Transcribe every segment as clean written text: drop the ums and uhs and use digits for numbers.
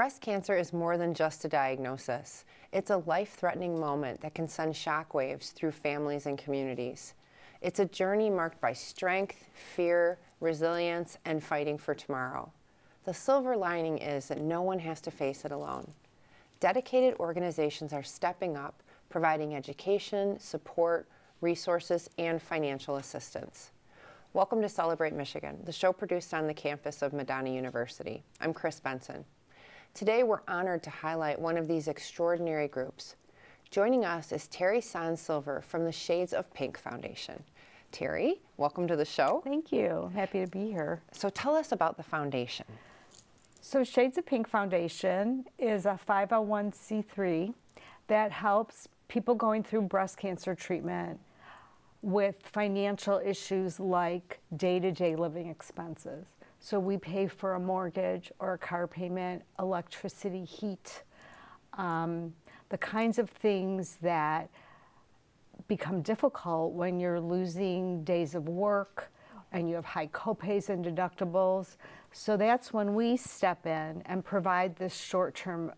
Breast cancer is more than just a diagnosis. It's a life-threatening moment that can send shockwaves through families and communities. It's a journey marked by strength, fear, resilience, and fighting for tomorrow. The silver lining is that no one has to face it alone. Dedicated organizations are stepping up, providing education, support, resources, and financial assistance. Welcome to Celebrate Michigan, the show produced on the campus of Madonna University. I'm Chris Benson. Today, we're honored to highlight one of these extraordinary groups. Joining us is Teri Sahn-Silver from the Shades of Pink Foundation. Teri, welcome to the show. Thank you. Happy to be here. So tell us about the foundation. So Shades of Pink Foundation is a 501c3 that helps people going through breast cancer treatment with financial issues like day-to-day living expenses. So we pay for a mortgage or a car payment, electricity, heat, the kinds of things that become difficult when you're losing days of work and you have high copays and deductibles. So that's when we step in and provide this short-term,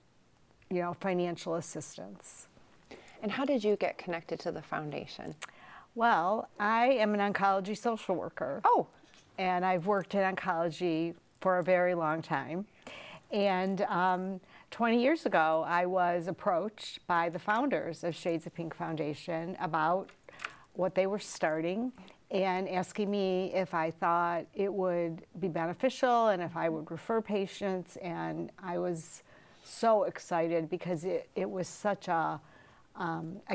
financial assistance. And how did you get connected to the foundation? Well, I am an oncology social worker. Oh. And I've worked in oncology for a very long time. And 20 years ago, I was approached by the founders of Shades of Pink Foundation about what they were starting and asking me if I thought it would be beneficial and if I would refer patients. And I was so excited because it was such a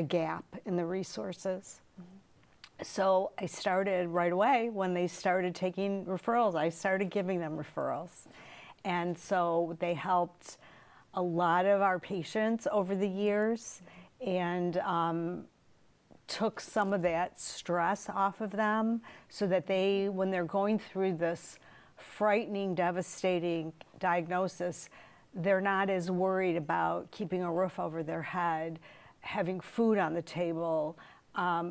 gap in the resources. So I started right away when they started taking referrals. I started giving them referrals. And so they helped a lot of our patients over the years and took some of that stress off of them so that they, when they're going through this frightening, devastating diagnosis, they're not as worried about keeping a roof over their head, having food on the table,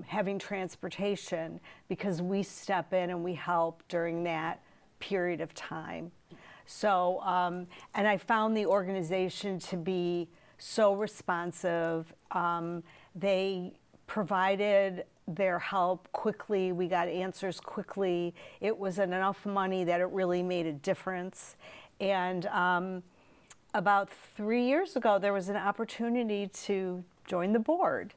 having transportation, because we step in and we help during that period of time. So, and I found the organization to be so responsive. They provided their help quickly. We got answers quickly. It was enough money that it really made a difference. And about 3 years ago, there was an opportunity to join the board.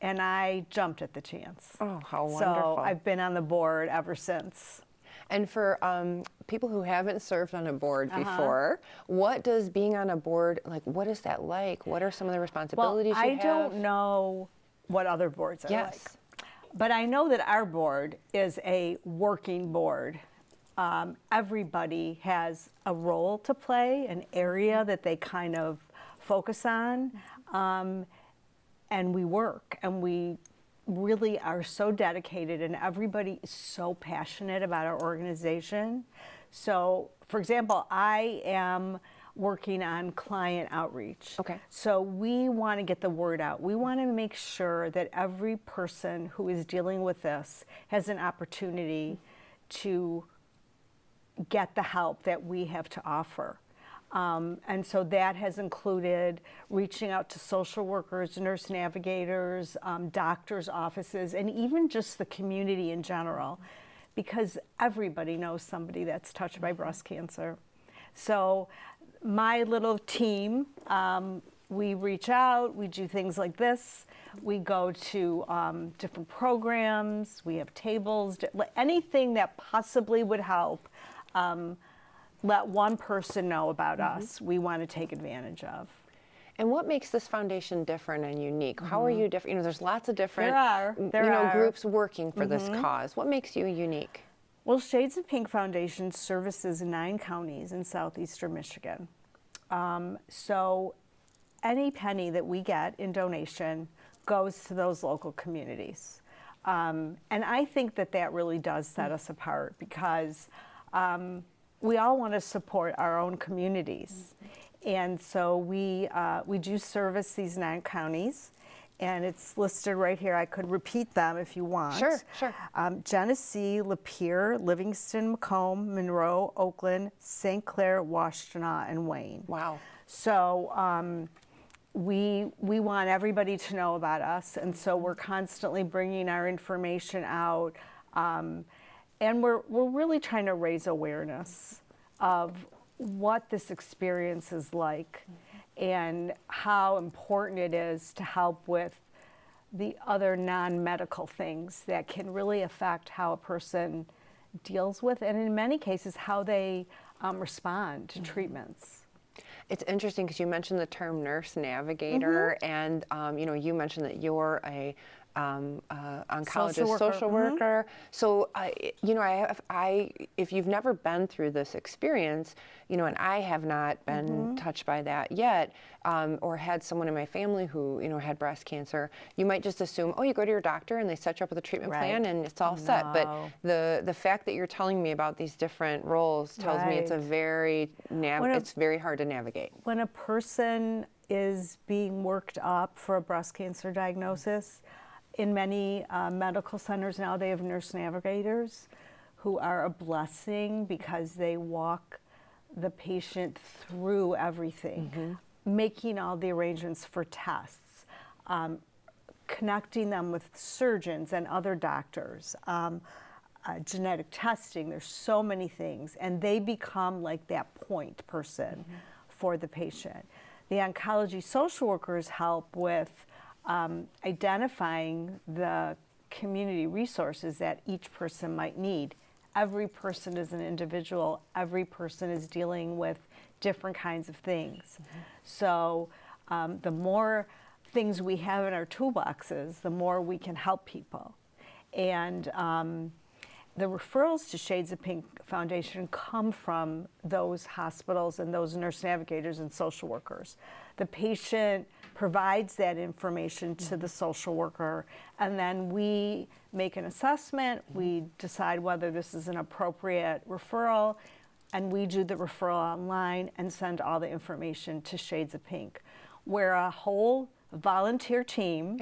And I jumped at the chance. Oh, how wonderful. So I've been on the board ever since. And for people who haven't served on a board before, what does being on a board, what is that like? What are some of the responsibilities you have? I don't know what other boards are like. But I know that our board is a working board. Everybody has a role to play, an area that they kind of focus on. And we work, and we really are so dedicated, and everybody is so passionate about our organization. So, for example, I am working on client outreach. Okay. So we want to get the word out. We want to make sure that every person who is dealing with this has an opportunity to get the help that we have to offer. And so that has included reaching out to social workers, nurse navigators, doctors' offices, and even just the community in general, because everybody knows somebody that's touched by breast cancer. So my little team, we reach out, we do things like this, we go to different programs, we have tables, anything that possibly would help let one person know about us, we want to take advantage of. And what makes this foundation different and unique? How are you different? There's lots of different groups working for this cause. What makes you unique? Well, Shades of Pink Foundation services 9 counties in southeastern Michigan. So any penny that we get in donation goes to those local communities. And I think that that really does set us apart because we all want to support our own communities. And so we do service these 9 counties, and it's listed right here. I could repeat them if you want. Sure, sure. Genesee, Lapeer, Livingston, Macomb, Monroe, Oakland, St. Clair, Washtenaw, and Wayne. Wow. So we want everybody to know about us, and so we're constantly bringing our information out, and we're really trying to raise awareness of what this experience is like and how important it is to help with the other non-medical things that can really affect how a person deals with, and in many cases, how they respond to treatments. It's interesting because you mentioned the term nurse navigator, and you mentioned that you're a oncologist, social worker. So, if you've never been through this experience, and I have not been touched by that yet, or had someone in my family who, had breast cancer, you might just assume, oh, you go to your doctor and they set you up with a treatment plan and it's all set. But the fact that you're telling me about these different roles tells me it's a it's very hard to navigate. When a person is being worked up for a breast cancer diagnosis, in many medical centers now, they have nurse navigators who are a blessing because they walk the patient through everything, making all the arrangements for tests, connecting them with surgeons and other doctors, genetic testing. There's so many things, and they become like that point person for the patient. The oncology social workers help with identifying the community resources that each person might need. Every person is an individual. Every person is dealing with different kinds of things. So the more things we have in our toolboxes, the more we can help people. And the referrals to Shades of Pink Foundation come from those hospitals and those nurse navigators and social workers. The patient provides that information to the social worker, and then we make an assessment, we decide whether this is an appropriate referral, and we do the referral online and send all the information to Shades of Pink, where a whole volunteer team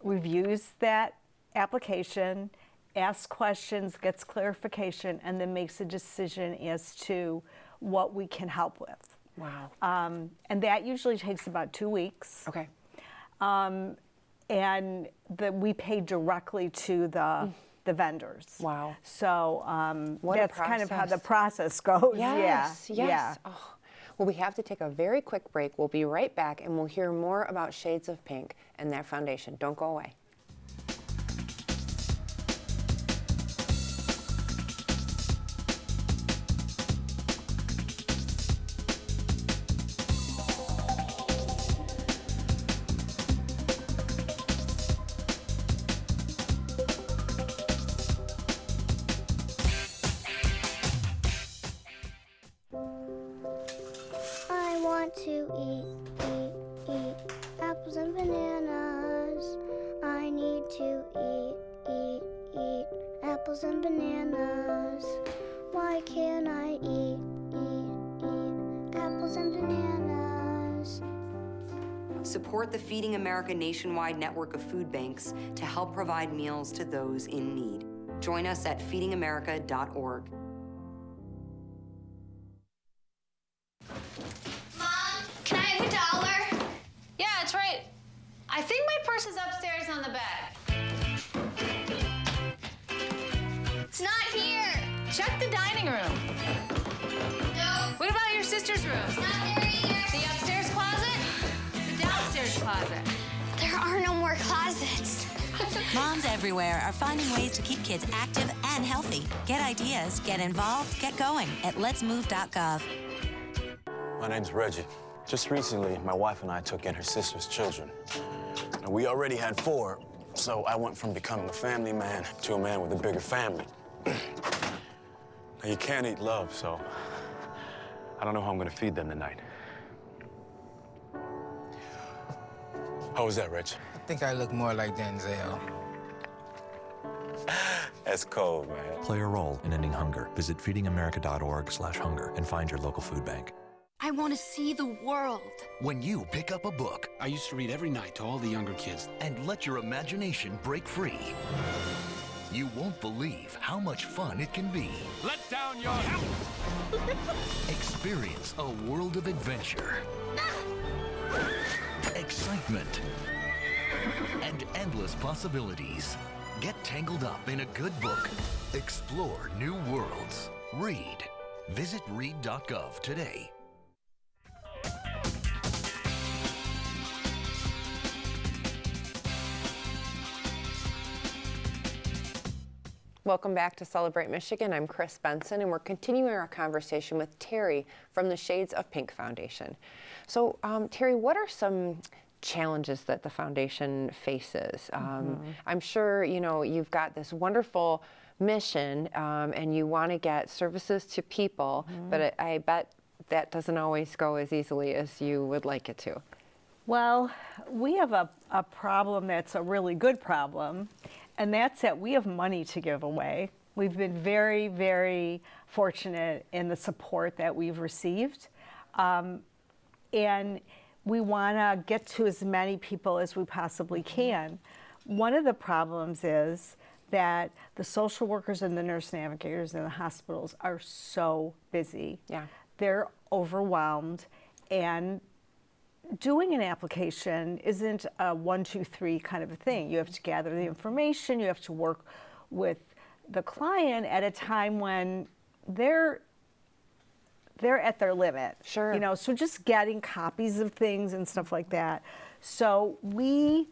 reviews that application, asks questions, gets clarification, and then makes a decision as to what we can help with. Wow. And that usually takes about 2 weeks. Okay. And we pay directly to the vendors. Wow. So that's kind of how the process goes. Yes, yeah. yes. Yeah. Oh. Well, we have to take a very quick break. We'll be right back, and we'll hear more about Shades of Pink and their foundation. Don't go away. I want to eat apples and bananas. I need to eat apples and bananas. Why can't I eat apples and bananas? Support the Feeding America nationwide network of food banks to help provide meals to those in need. Join us at feedingamerica.org. Can I have $1? Yeah, it's right. I think my purse is upstairs on the bed. It's not here. Check the dining room. No. What about your sister's room? It's not there either. The upstairs closet? The downstairs closet? There are no more closets. Moms everywhere are finding ways to keep kids active and healthy. Get ideas, get involved, get going at letsmove.gov. My name's Reggie. Just recently, my wife and I took in her sister's children. And we already had 4, so I went from becoming a family man to a man with a bigger family. Now, you can't eat love, so I don't know how I'm gonna feed them tonight. How was that, Reg? I think I look more like Denzel. That's cold, man. Play a role in ending hunger. Visit feedingamerica.org/hunger and find your local food bank. I want to see the world. When you pick up a book I used to read every night to all the younger kids. and let your imagination break free, you won't believe how much fun it can be. Let down your Experience a world of adventure, excitement, and endless possibilities. Get tangled up in a good book. Explore new worlds. Read. Visit read.gov today. Welcome back to Celebrate Michigan. I'm Chris Benson, and we're continuing our conversation with Teri from the Shades of Pink Foundation. So, Teri, what are some challenges that the foundation faces? I'm sure you've got this wonderful mission, and you want to get services to people, but I bet that doesn't always go as easily as you would like it to. Well, we have a problem that's a really good problem, and that's that we have money to give away. We've been very, very fortunate in the support that we've received. And we want to get to as many people as we possibly can. One of the problems is that the social workers and the nurse navigators in the hospitals are so busy. Yeah. They're overwhelmed, and doing an application isn't a 1, 2, 3 kind of a thing. You have to gather the information, you have to work with the client at a time when they're at their limit. Sure. So just getting copies of things and stuff like that. So we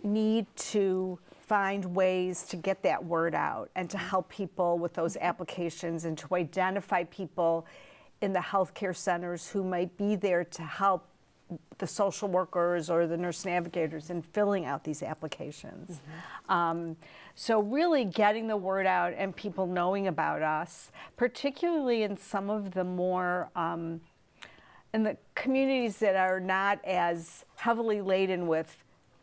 need to find ways to get that word out and to help people with those applications and to identify people in the healthcare centers who might be there to help the social workers or the nurse navigators in filling out these applications. So really getting the word out and people knowing about us, particularly in some of the more, in the communities that are not as heavily laden with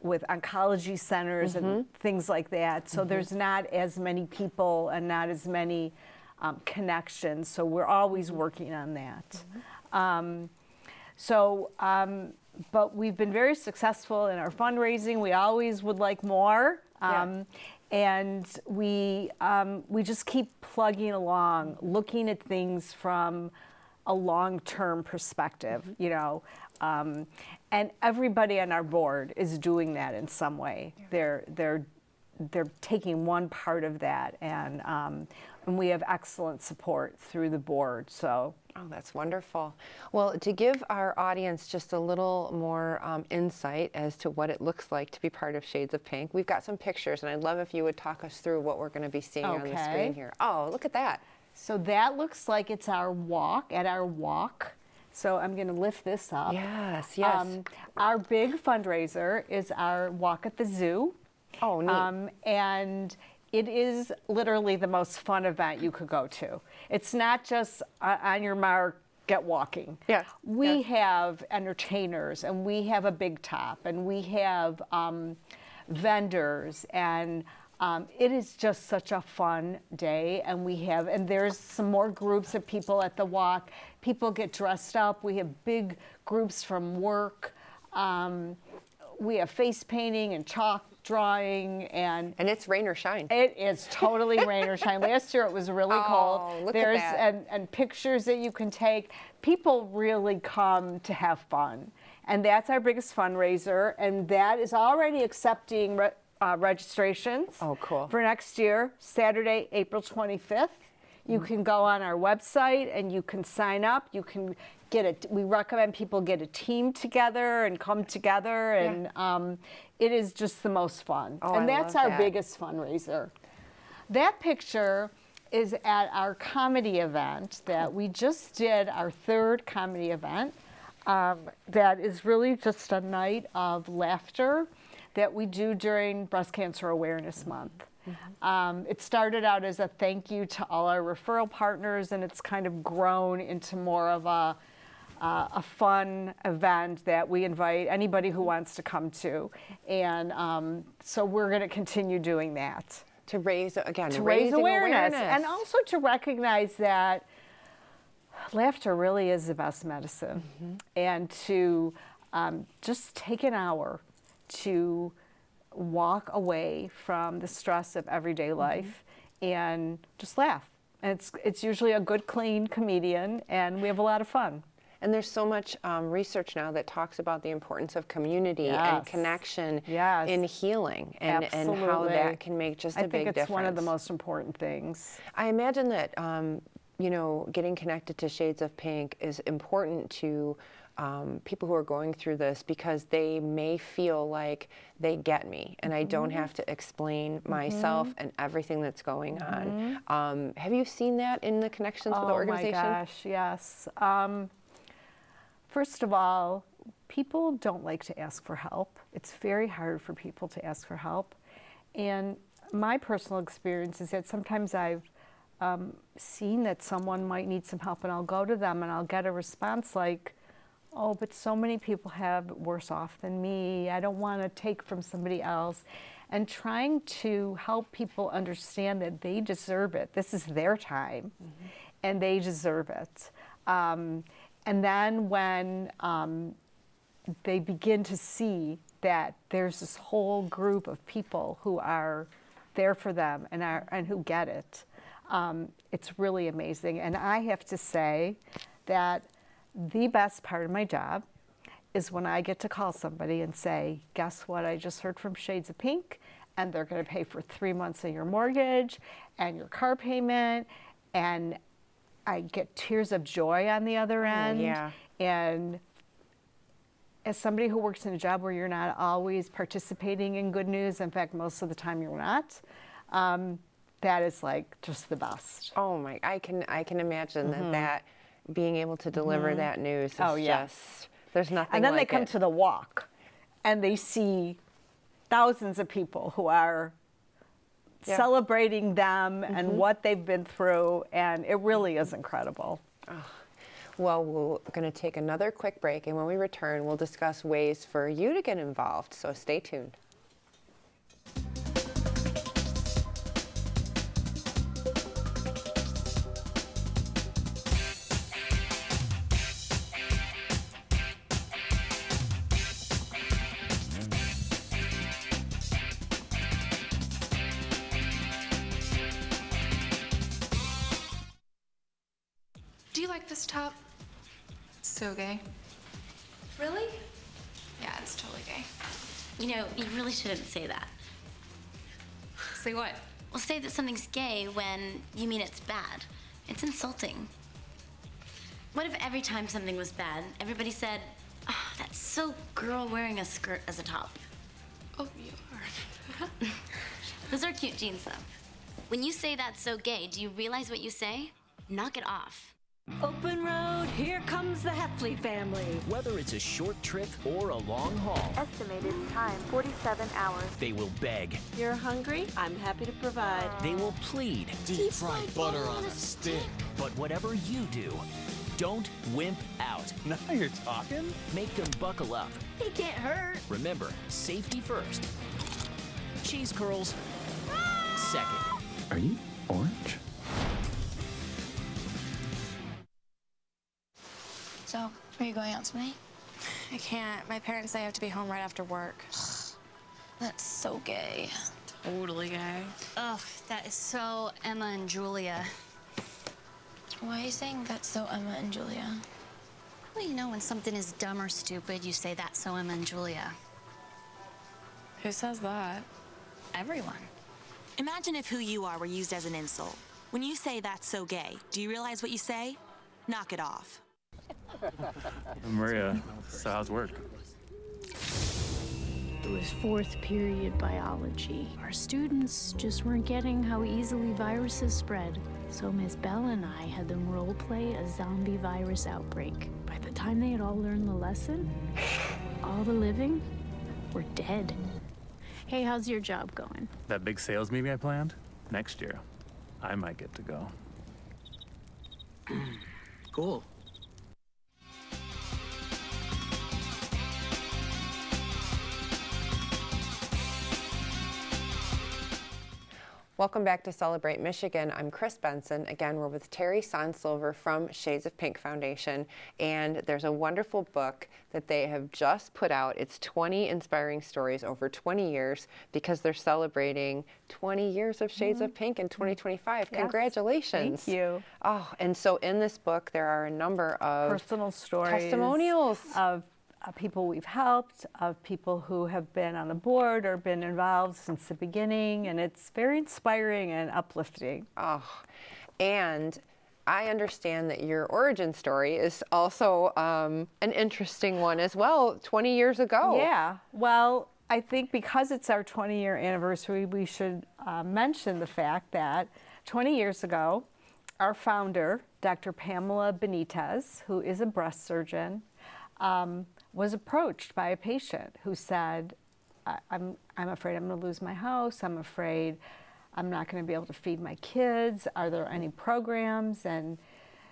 oncology centers and things like that. So there's not as many people and not as many connections. So we're always working on that. But we've been very successful in our fundraising. We always would like more. And we just keep plugging along, looking at things from a long-term perspective, and everybody on our board is doing that in some way. They're taking one part of that, and we have excellent support through the board. So. Oh, that's wonderful. Well, to give our audience just a little more insight as to what it looks like to be part of Shades of Pink, we've got some pictures, and I'd love if you would talk us through what we're going to be seeing on the screen here. Oh, look at that. So that looks like it's our walk, So I'm going to lift this up. Yes. Our big fundraiser is our walk at the zoo. Oh, neat. And it is literally the most fun event you could go to. It's not just on your mark, get walking. Yeah. We have entertainers, and we have a big top, and we have vendors, and it is just such a fun day. And there's some more groups of people at the walk. People get dressed up. We have big groups from work. We have face painting and chalk drawing, and it's rain or shine. It is totally rain or shine. Last year it was really cold. Look at that. And pictures that you can take. People really come to have fun, and that's our biggest fundraiser, and that is already accepting registrations. Oh, cool. For next year, Saturday, April 25th. You can go on our website and you can sign up. You can we recommend people get a team together and come together, and it is just the most fun. And that's our biggest fundraiser. That picture is at our comedy event that we just did, our 3rd comedy event. That is really just a night of laughter that we do during Breast Cancer Awareness Month. It started out as a thank you to all our referral partners, and it's kind of grown into more of a fun event that we invite anybody who wants to come to. And so we're going to continue doing that. To raise, again, to raise awareness. And also to recognize that Laughter really is the best medicine. And to just take an hour to walk away from the stress of everyday life and just laugh. And it's usually a good, clean comedian, and we have a lot of fun. And there's so much research now that talks about the importance of community and connection in healing, and how that can make just a big difference. I think it's one of the most important things. I imagine that you know, getting connected to Shades of Pink is important to people who are going through this, because they may feel like they get me and I don't have to explain myself and everything that's going on. Have you seen that in the connections with the organization? Oh my gosh, yes. First of all, people don't like to ask for help. It's very hard for people to ask for help. And my personal experience is that sometimes I've seen that someone might need some help, and I'll go to them and I'll get a response like, oh, but so many people have it worse off than me. I don't want to take from somebody else. And trying to help people understand that they deserve it. This is their time, and they deserve it. And then when they begin to see that there's this whole group of people who are there for them and who get it, it's really amazing. And I have to say that the best part of my job is when I get to call somebody and say, guess what, I just heard from Shades of Pink, and they're going to pay for 3 months of your mortgage and your car payment, and I get tears of joy on the other end. And as somebody who works in a job where you're not always participating in good news, in fact, most of the time you're not, that is like just the best. Oh my, I can imagine that being able to deliver that news is just, there's nothing like it. And then they come to the walk and they see thousands of people who are celebrating them and what they've been through, and it really is incredible. Well, we're going to take another quick break, and when we return, we'll discuss ways for you to get involved, so stay tuned. Do you like this top? It's so gay. Really? Yeah, it's totally gay. You know, you really shouldn't say that. Say what? Well, say that something's gay when you mean it's bad. It's insulting. What if every time something was bad, everybody said, oh, that's so girl wearing a skirt as a top? Oh, you are. Those are cute jeans, though. When you say that's so gay, do you realize what you say? Knock it off. Open road, here comes the Heffley family. Whether it's a short trip or a long haul. Estimated time, 47 hours. They will beg. You're hungry? I'm happy to provide. They will plead. Deep fried butter on a stick. But whatever you do, don't wimp out. Now you're talking? Make them buckle up. He can't hurt. Remember, safety first. Cheese curls, second. Are you orange? So, are you going out tonight? I can't. My parents say I have to be home right after work. That's so gay. Totally gay. Ugh, that is so Emma and Julia. Why are you saying that's so Emma and Julia? Well, you know, when something is dumb or stupid, you say that's so Emma and Julia. Who says that? Everyone. Imagine if who you are were used as an insult. When you say that's so gay, do you realize what you say? Knock it off. Maria, so how's work? It was fourth period biology. Our students just weren't getting how easily viruses spread. So Miss Bell and I had them role play a zombie virus outbreak. By the time they had all learned the lesson, all the living were dead. Hey, how's your job going? That big sales meeting I planned? Next year, I might get to go. Cool. Welcome back to Celebrate Michigan. I'm Chris Benson. Again, we're with Teri Sahn-Silver from Shades of Pink Foundation, and there's a wonderful book that they have just put out. It's 20 inspiring stories over 20 years because they're celebrating 20 years of Shades of Pink in 2025. Yes. Congratulations. Thank you. Oh, and so in this book, there are a number of Personal stories. Testimonials. Of people we've helped, of people who have been on the board or been involved since the beginning, and it's very inspiring and uplifting. Oh, and I understand that your origin story is also an interesting one as well, 20 years ago. Yeah, well, I think because it's our 20-year anniversary, we should mention the fact that 20 years ago, our founder, Dr. Pamela Benitez, who is a breast surgeon, was approached by a patient who said, I'm afraid I'm going to lose my house. I'm afraid I'm not going to be able to feed my kids. Are there any programs? And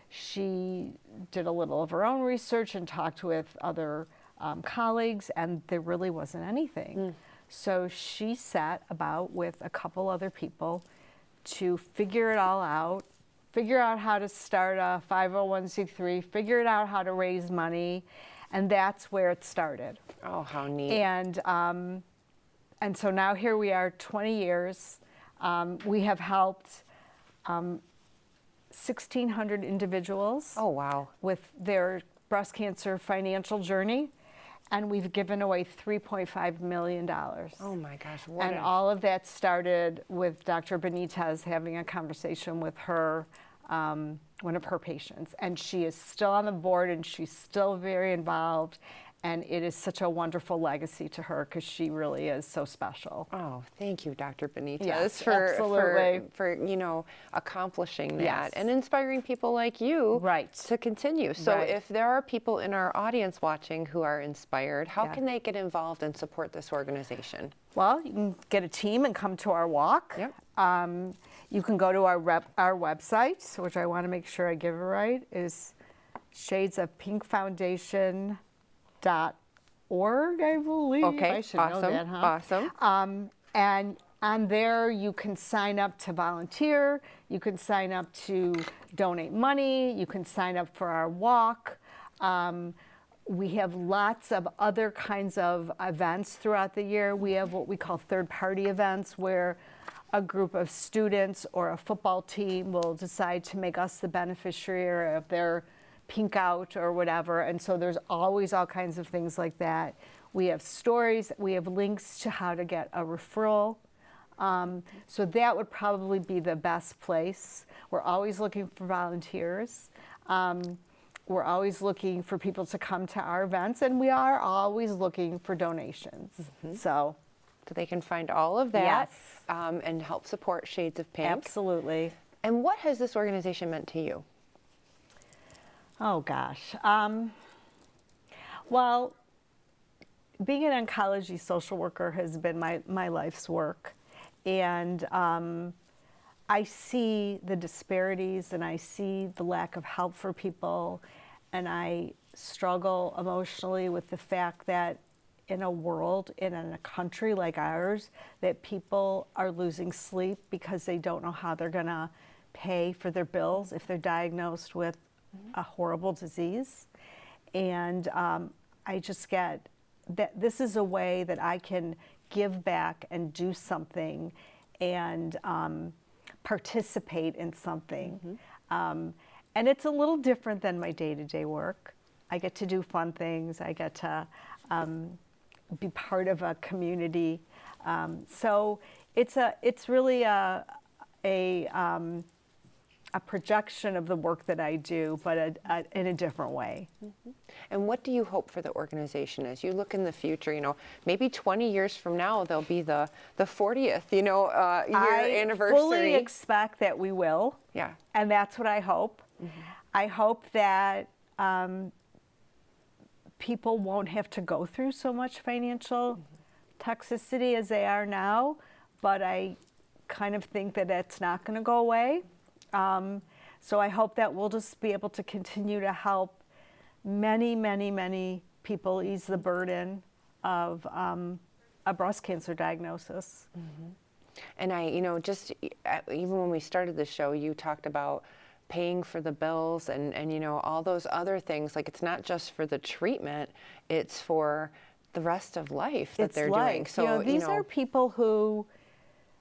she did a little of her own research and talked with other colleagues, and there really wasn't anything. So she set about with a couple other people to figure it all out, figure out how to start a 501c3, figure out how to raise money. And that's where it started. Oh, how neat. And so now here we are, 20 years. We have helped 1,600 individuals. Oh, wow. With their breast cancer financial journey. And we've given away $3.5 million. Oh my gosh. And all of that started with Dr. Benitez having a conversation with her, one of her patients, and she is still on the board and she's still very involved, and it is such a wonderful legacy to her because she really is so special. Oh, thank you, Dr. Benitez, Yes, for absolutely. accomplishing that Yes. and inspiring people like you right. to continue. So Right. if there are people in our audience watching who are inspired, how Yeah. can they get involved and support this organization? Well, you can get a team and come to our walk. Yep. You can go to our website, which I want to make sure I give it right, is shadesofpinkfoundation.org, I believe. Okay, I should know that, huh? Awesome. And on there, you can sign up to volunteer. You can sign up to donate money. You can sign up for our walk. We have lots of other kinds of events throughout the year. We have what we call third-party events, where a group of students or a football team will decide to make us the beneficiary of their pink out or whatever. And so there's always all kinds of things like that. We have stories. We have links to how to get a referral. So that would probably be the best place. We're always looking for volunteers. We're always looking for people to come to our events, and we are always looking for donations. So they can find all of that Yes. And help support Shades of Pink. Absolutely. And what has this organization meant to you? Oh, gosh. Well, being an oncology social worker has been my life's work. And I see the disparities and I see the lack of help for people. And I struggle emotionally with the fact that in a world, in a country like ours, that people are losing sleep because they don't know how they're going to pay for their bills if they're diagnosed with a horrible disease. And I just get that this is a way that I can give back and do something and participate in something. And it's a little different than my day-to-day work. I get to do fun things. I get to be part of a community. So it's really a projection of the work that I do, but in a different way. And what do you hope for the organization as you look in the future? Maybe 20 years from now, there'll be the 40th, year anniversary. I fully expect that we will. Yeah. And that's what I hope. I hope that people won't have to go through so much financial toxicity as they are now, but I kind of think that it's not going to go away. So I hope that we'll just be able to continue to help many, many, many people ease the burden of a breast cancer diagnosis. And just even when we started the show, you talked about paying for the bills and all those other things. Like, it's not just for the treatment, it's for the rest of life that they're doing. So these are people who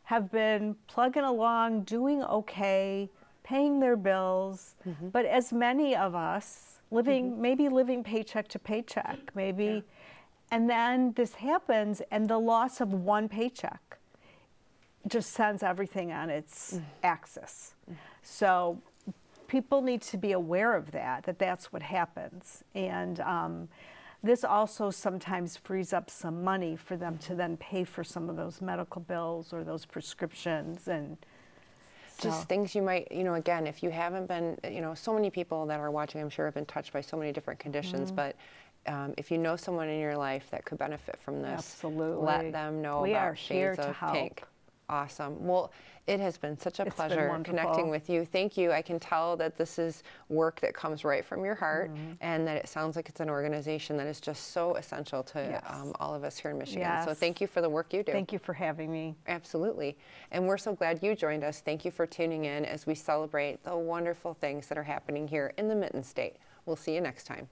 have been plugging along, doing okay, paying their bills, but as many of us maybe living paycheck to paycheck, and then this happens, and the loss of one paycheck just sends everything on its axis. So people need to be aware of that's what happens. And this also sometimes frees up some money for them to then pay for some of those medical bills or those prescriptions. And just things you might, again, if you haven't been, so many people that are watching, I'm sure, have been touched by so many different conditions, but if you know someone in your life that could benefit from this, absolutely, let them know we about are here Shades to of help. Pink. Awesome. Well, it has been such a It's pleasure been connecting with you. Thank you. I can tell that this is work that comes right from your heart, and that it sounds like it's an organization that is just so essential to all of us here in Michigan. Yes. So thank you for the work you do. Thank you for having me. Absolutely. And we're so glad you joined us. Thank you for tuning in as we celebrate the wonderful things that are happening here in the Mitten State. We'll see you next time.